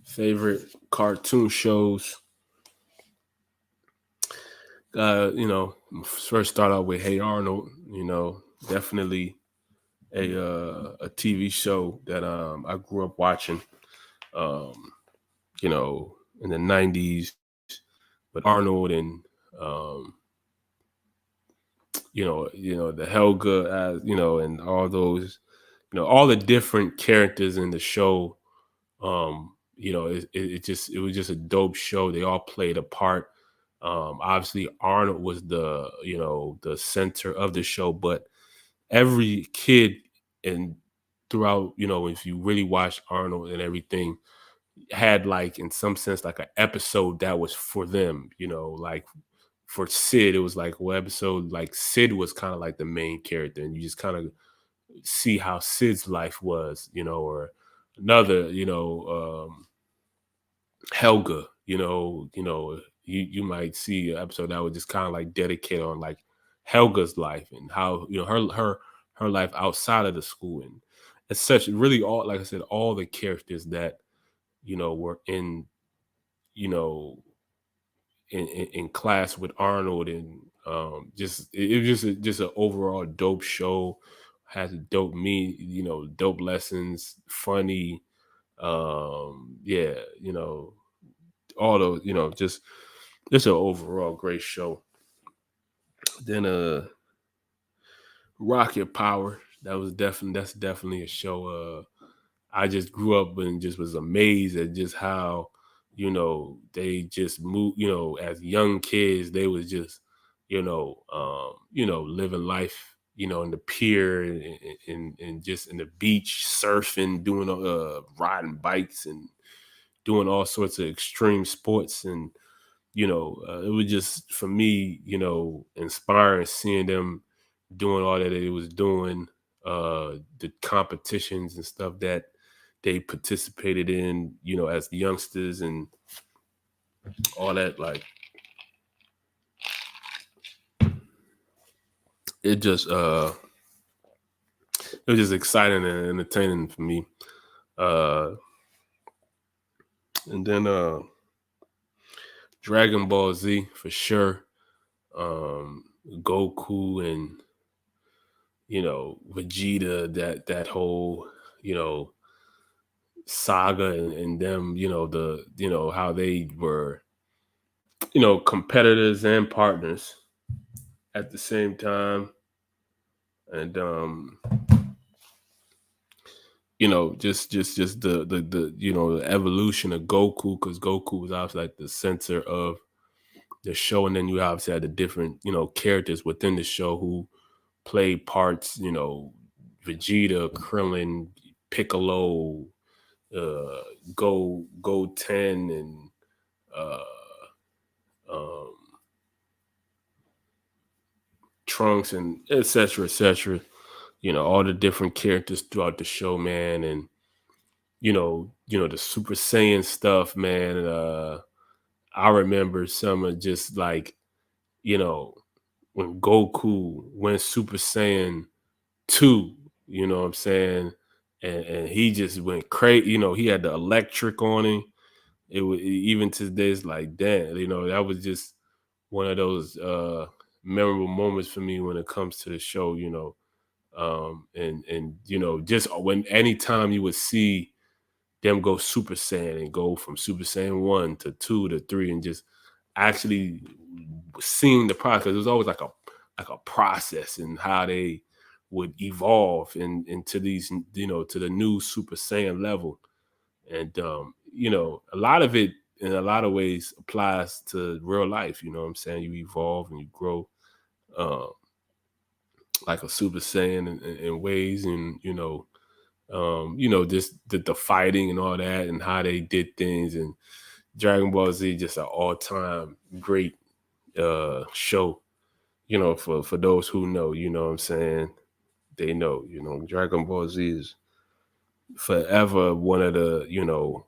Favorite cartoon shows. First start out with Hey Arnold. Definitely a TV show that I grew up watching. Um, in the '90s with Arnold and um, the Helga, and all those, all the different characters in the show. It was just a dope show. They all played a part. Obviously, Arnold was the center of the show, but every kid and throughout, if you really watch Arnold and everything, had like in some sense like an episode that was for them. Like for Sid, it was like one episode like Sid was kind of like the main character, and you just kind of see how Sid's life was, or another, Helga, you might see an episode that would just kind of like dedicate on like Helga's life and how her life outside of the school, and it's such really all, like I said, all the characters that were in you know in class with Arnold, and just it was just an overall dope show. Has a dope dope lessons, funny, yeah, all those, just an overall great show. Then Rocket Power, that's definitely a show. I just grew up and just was amazed at just how they just move. As young kids, they was just living life. In the pier and just in the beach, surfing, doing riding bikes and doing all sorts of extreme sports. And it was just for me, inspiring seeing them doing all that they was doing, the competitions and stuff that they participated in, as youngsters and all that. Like it just it was just exciting and entertaining for me. Uh and then Dragon Ball Z for sure. Um Goku and Vegeta, that whole you know saga, and them, how they were, competitors and partners at the same time. And just the evolution of Goku, because Goku was obviously like the center of the show, and then you obviously had the different characters within the show who played parts. Vegeta, Krillin, Piccolo, uh, Go 10, and uh, um, Trunks, and etc. etc. All the different characters throughout the show, man, and the Super Saiyan stuff, man. I remember some of just like you know when Goku went Super Saiyan 2, what I'm saying, and he just went crazy. He had the electric on him. It was even to this, like, damn, that was just one of those memorable moments for me when it comes to the show. And just when anytime you would see them go Super Saiyan and go from Super Saiyan 1 to 2 to 3, and just actually seeing the process. It was always like a process and how they would evolve into these, to the new Super Saiyan level. And a lot of it in a lot of ways applies to real life. You know what I'm saying? You evolve and you grow, uh, like a Super Saiyan in ways, and just the fighting and all that, and how they did things. And Dragon Ball Z, just an all-time great show. For those who know, what I'm saying, they know. Dragon Ball Z is forever one of the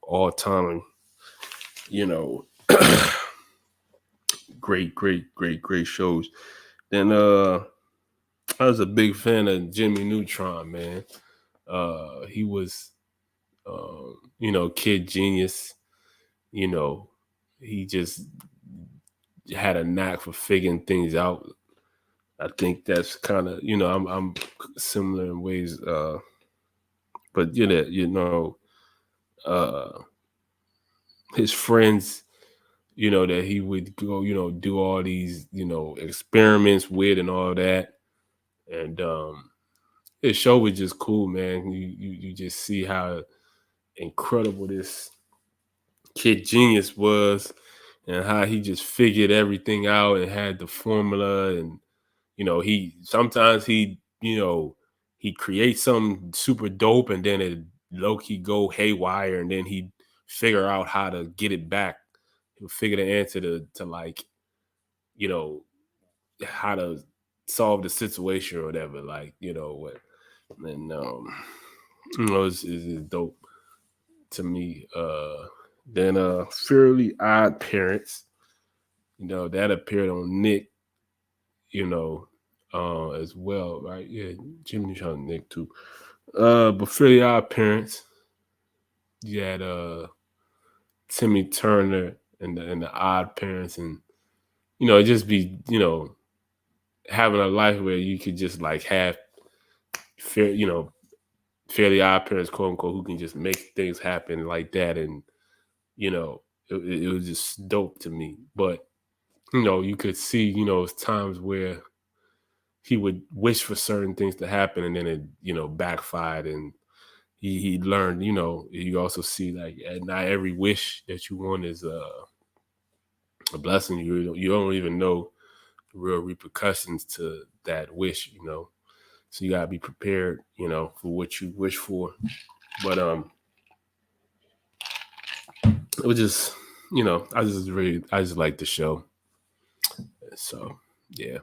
all-time, you know great shows. Then I was a big fan of Jimmy Neutron, man. He was Kid Genius. you know, he just had a knack for figuring things out. I think that's kind of, I'm similar in ways, but uh, his friends, that he would go, do all these, experiments with and all that, and his show was just cool, man. You just see how incredible this kid genius was, and how he just figured everything out and had the formula. And he sometimes he creates something super dope, and then it low key go haywire, and then he figure out how to get it back. He'll figure the answer to like, you know how to solve the situation or whatever. Like, what. And it's dope to me. Then Fairly Odd Parents, that appeared on Nick, as well, right? Yeah, Jimmy Neutron and Nick too. But Fairly Odd Parents, you had Timmy Turner and the Odd Parents, and it just be having a life where you could just like have fair, Fairly Odd Parents, quote unquote, who can just make things happen like that. And it was just dope to me. But you could see, times where he would wish for certain things to happen, and then it backfired, and he learned. You also see like not every wish that you want is a blessing. You don't even know the real repercussions to that wish. So you gotta be prepared, for what you wish for. But it was just, I just like the show. So yeah.